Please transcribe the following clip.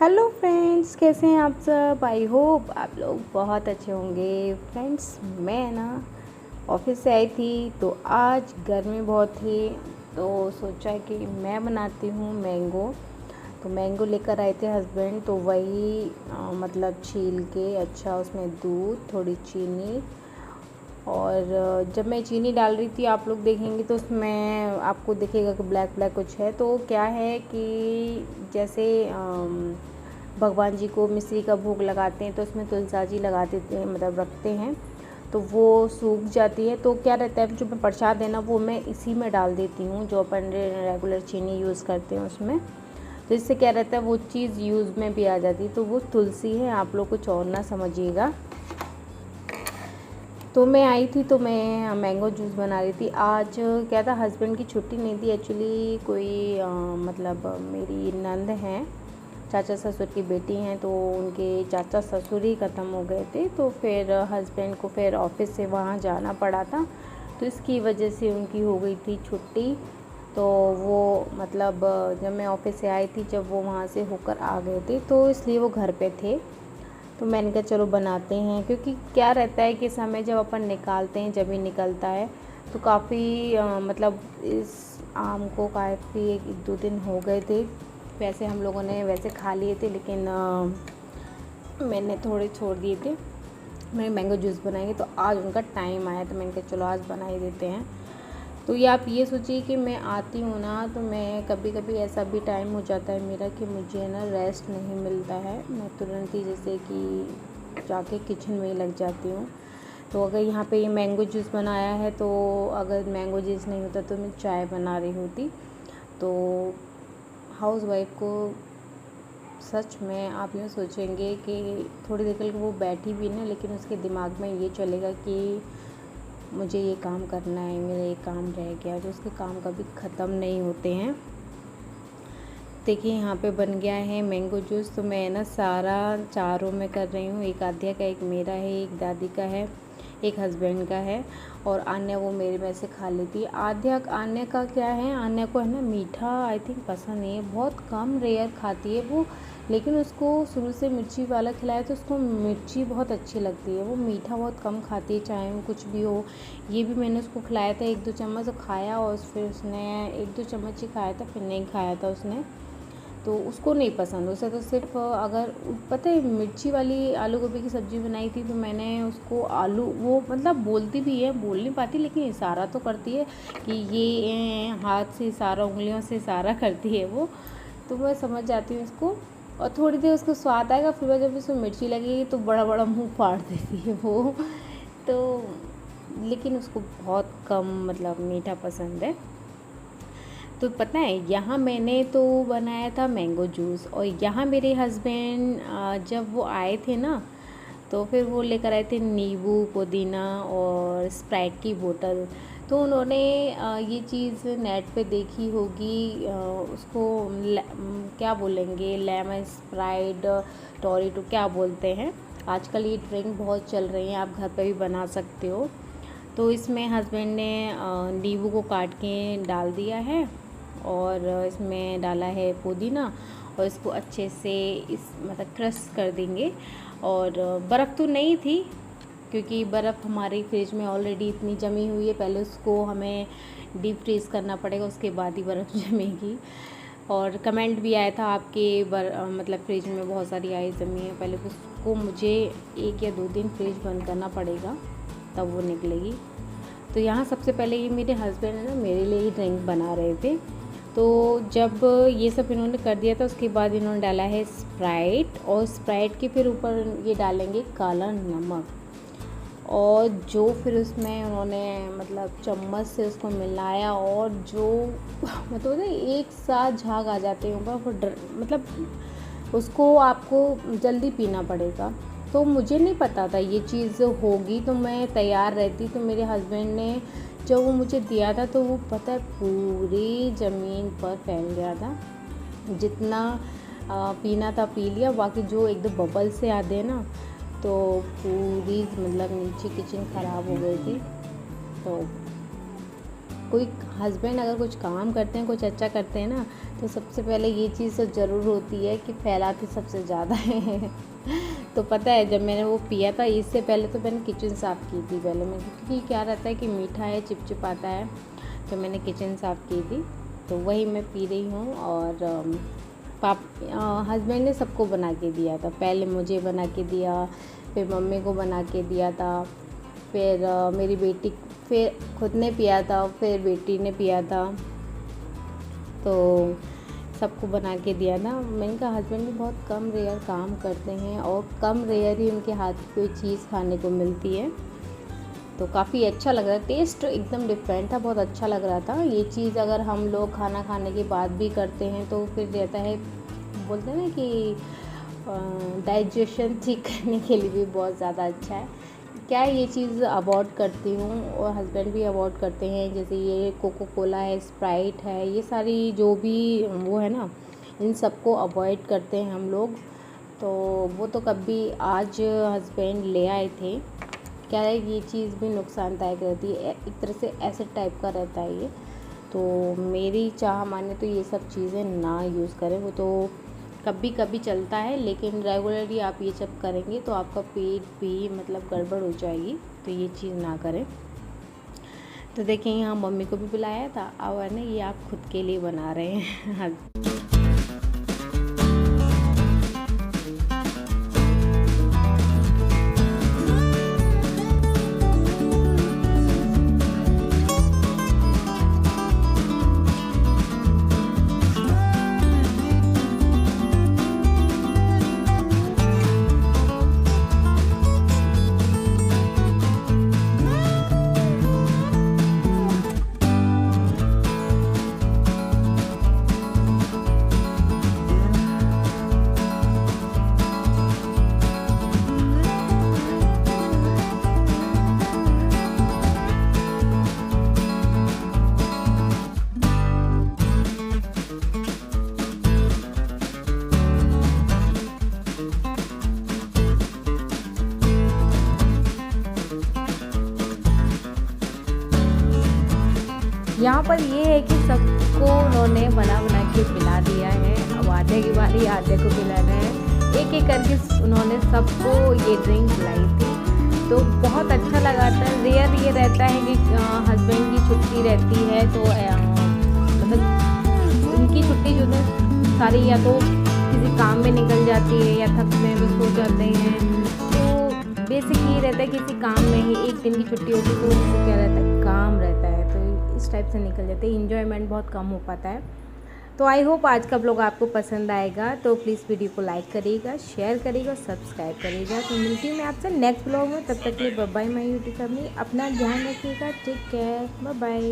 Hello friends, कैसे हैं आप सब। आई होप आप लोग बहुत अच्छे होंगे। फ्रेंड्स, मैं ना ऑफिस से आई थी तो आज गर्मी बहुत थी तो सोचा कि मैं बनाती हूँ मैंगो। तो मैंगो लेकर आए थे हस्बैंड, तो वही मतलब छील के अच्छा उसमें दूध, थोड़ी चीनी और जब मैं चीनी डाल रही थी आप लोग देखेंगे तो उसमें आपको दिखेगा कि ब्लैक ब्लैक कुछ है। तो क्या है कि जैसे भगवान जी को मिश्री का भोग लगाते हैं तो उसमें तुलसा जी लगा देते हैं, मतलब रखते हैं, तो वो सूख जाती है। तो क्या रहता है, जो मैं प्रसाद है ना वो मैं इसी में डाल देती हूँ, जो अपन रेगुलर चीनी यूज़ करते हैं उसमें। तो इससे क्या रहता है, वो चीज़ यूज़ में भी आ जाती है। तो वो तुलसी है, आप लोग कुछ और ना समझिएगा। तो मैं आई थी तो मैं मैंगो जूस बना रही थी। आज क्या था, हस्बैंड की छुट्टी नहीं थी एक्चुअली। कोई मतलब मेरी नंद हैं, चाचा ससुर की बेटी हैं, तो उनके चाचा ससुर ही ख़त्म हो गए थे। तो फिर हस्बैंड को फिर ऑफिस से वहाँ जाना पड़ा था, तो इसकी वजह से उनकी हो गई थी छुट्टी। तो वो मतलब जब मैं ऑफिस से आई थी, जब वो वहाँ से होकर आ गए थे, तो इसलिए वो घर पे थे। तो मैंने कहा चलो बनाते हैं, क्योंकि क्या रहता है कि समय जब अपन निकालते हैं, जब ही निकलता है, तो काफ़ी मतलब इस आम को काफ़ी एक दो दिन हो गए थे। वैसे हम लोगों ने वैसे खा लिए थे, लेकिन मैंने थोड़े छोड़ दिए थे। मैं मैंगो जूस बनाएंगे तो आज उनका टाइम आया, तो मैंने कहा चलो आज बना ही देते हैं। तो ये आप ये सोचिए कि मैं आती हूँ ना, तो मैं कभी कभी ऐसा भी टाइम हो जाता है मेरा कि मुझे ना रेस्ट नहीं मिलता है। मैं तुरंत ही जैसे कि जाके किचन में ही लग जाती हूँ। तो अगर यहाँ पे ये मैंगो जूस बनाया है, तो अगर मैंगो जूस नहीं होता तो मैं चाय बना रही होती। तो हाउसवाइफ को सच में आप यूँ सोचेंगे कि थोड़ी देर के लिए वो बैठी भी ना, लेकिन उसके दिमाग में ये चलेगा कि मुझे ये काम करना है, मेरा ये काम रह गया, तो उसके काम कभी ख़त्म नहीं होते हैं। देखिए यहाँ पे बन गया है मैंगो जूस। तो मैं ना सारा चारों में कर रही हूँ। एक आध्या का, एक मेरा है, एक दादी का है, एक हस्बैंड का है, और आन्या वो मेरे में से खा लेती है। आन्या का क्या है, आन्या को है ना मीठा आई थिंक पसंद नहीं है, बहुत कम रेयर खाती है वो। लेकिन उसको शुरू से मिर्ची वाला खिलाया तो उसको मिर्ची बहुत अच्छी लगती है, वो मीठा बहुत कम खाती है, चाहे वो कुछ भी हो। ये भी मैंने उसको खिलाया था 1-2 चम्मच, तो खाया, और फिर उसने 1-2 चम्मच ही खाया था, फिर नहीं खाया था उसने। तो उसको नहीं पसंद। उसे तो सिर्फ अगर पता है, मिर्ची वाली आलू गोभी की सब्ज़ी बनाई थी, तो मैंने उसको आलू, वो मतलब बोलती भी है, बोल नहीं पाती, लेकिन इशारा तो करती है कि ये हाथ से इशारा, उंगलियों से इशारा करती है वो। तो मैं समझ जाती हूँ उसको। और थोड़ी देर उसको स्वाद आएगा, फिर वह जब उसमें मिर्ची लगेगी तो बड़ा बड़ा मुँह फाड़ देती है वो। तो लेकिन उसको बहुत कम मतलब मीठा पसंद है। तो पता है, यहाँ मैंने तो बनाया था मैंगो जूस, और यहाँ मेरे हस्बैंड जब वो आए थे ना, तो फिर वो लेकर आए थे नींबू, पुदीना और स्प्राइट की बोतल। तो उन्होंने ये चीज़ नेट पे देखी होगी, उसको क्या बोलेंगे, लेमन स्प्राइट, टोरिटो क्या बोलते हैं। आजकल ये ड्रिंक बहुत चल रही है, आप घर पे भी बना सकते हो। तो इसमें हस्बैंड ने नींबू को काट के डाल दिया है, और इसमें डाला है पुदीना, और इसको अच्छे से इस मतलब क्रश कर देंगे। और बर्फ़ तो नहीं थी, क्योंकि बर्फ़ हमारी फ्रिज में ऑलरेडी इतनी जमी हुई है, पहले उसको हमें डीप फ्रीज़ करना पड़ेगा, उसके बाद ही बर्फ़ जमेगी। और कमेंट भी आया था आपके मतलब फ्रिज में बहुत सारी आइस जमी है, पहले उसको मुझे 1 या 2 दिन फ्रिज बंद करना पड़ेगा, तब वो निकलेगी। तो यहाँ सबसे पहले ये मेरे हस्बैंड है ना, मेरे लिए ही ड्रिंक बना रहे थे। तो जब ये सब इन्होंने कर दिया था, उसके बाद इन्होंने डाला है स्प्राइट, और स्प्राइट के फिर ऊपर ये डालेंगे काला नमक, और जो फिर उसमें उन्होंने मतलब चम्मच से उसको मिलाया, और जो मतलब एक साथ झाग आ जाते हैं ऊपर, मतलब उसको आपको जल्दी पीना पड़ेगा। तो मुझे नहीं पता था ये चीज़ होगी, तो मैं तैयार रहती। तो मेरे हस्बैंड ने जब वो मुझे दिया था, तो वो पता है पूरी ज़मीन पर फैल गया था। जितना पीना था पी लिया, बाकी जो एकदम बबल से आते हैं ना, तो पूरी मतलब नीचे किचन ख़राब हो गई थी। तो कोई हस्बैंड अगर कुछ काम करते हैं, कुछ अच्छा करते हैं ना, तो सबसे पहले ये चीज़ तो ज़रूर होती है कि फैलाते सबसे ज़्यादा है। तो पता है जब मैंने वो पिया था, इससे पहले तो मैंने किचन साफ़ की थी पहले मैं, क्योंकि क्या रहता है कि मीठा है, चिपचिपाता है, तो मैंने किचन साफ़ की थी। तो वही मैं पी रही हूँ। और हस्बैंड ने सबको बना के दिया था, पहले मुझे बना के दिया, फिर मम्मी को बना के दिया था, फिर मेरी बेटी, फिर खुद ने पिया था, फिर बेटी ने पिया था, तो सबको बना के दिया ना। मैंने कहा हस्बैंड भी बहुत कम रेयर काम करते हैं और कम रेयर ही उनके हाथ की कोई चीज़ खाने को मिलती है। तो काफ़ी अच्छा लग रहा है, टेस्ट एकदम डिफरेंट था, बहुत अच्छा लग रहा था। ये चीज़ अगर हम लोग खाना खाने के बाद भी करते हैं तो फिर रहता है, बोलते हैं ना कि डाइजेशन ठीक करने के लिए भी बहुत ज़्यादा अच्छा है। क्या ये चीज़ अवॉइड करती हूँ और हस्बैंड भी अवॉइड करते हैं, जैसे ये कोको कोला है, स्प्राइट है, ये सारी जो भी वो है ना, इन सबको अवॉइड करते हैं हम लोग। तो वो तो कभी आज हस्बैंड ले आए थे। क्या है, ये चीज़ भी नुकसानदायक रहती है, एक तरह से एसिड टाइप का रहता है ये। तो मेरी चाह माने तो ये सब चीज़ें ना यूज़ करें, वो तो कभी कभी चलता है, लेकिन रेगुलरली आप ये सब करेंगे तो आपका पेट भी मतलब गड़बड़ हो जाएगी, तो ये चीज़ ना करें। तो देखिए यहाँ मम्मी को भी बुलाया था, और ना ये आप खुद के लिए बना रहे हैं। यहाँ पर ये है कि सबको उन्होंने बना के पिला दिया है। अब आधे की बारी आधे को पिलाना है, एक एक करके उन्होंने सबको ये ड्रिंक पिलाई थी। तो बहुत अच्छा लगा था। रेयर ये रहता है कि हस्बैंड की छुट्टी रहती है, तो मतलब उनकी छुट्टी जो है सारी या तो किसी काम में निकल जाती है या थकने में सो जाते हैं। तो बेसिक ये रहता है किसी काम में ही एक दिन की छुट्टी होती है, तो उनको क्या रहता है, काम रहता है, तो इस टाइप से निकल जाते हैं, इन्जॉयमेंट बहुत कम हो पाता है। तो आई होप आज का ब्लॉग आपको पसंद आएगा। तो प्लीज़ वीडियो को लाइक करिएगा, शेयर करिएगा, सब्सक्राइब करिएगा। तो मिलती हूँ मैं आपसे नेक्स्ट ब्लॉग में, तब तक के लिए bye bye my YouTube family. अपना ध्यान रखिएगा, टेक केयर, बाय बाय।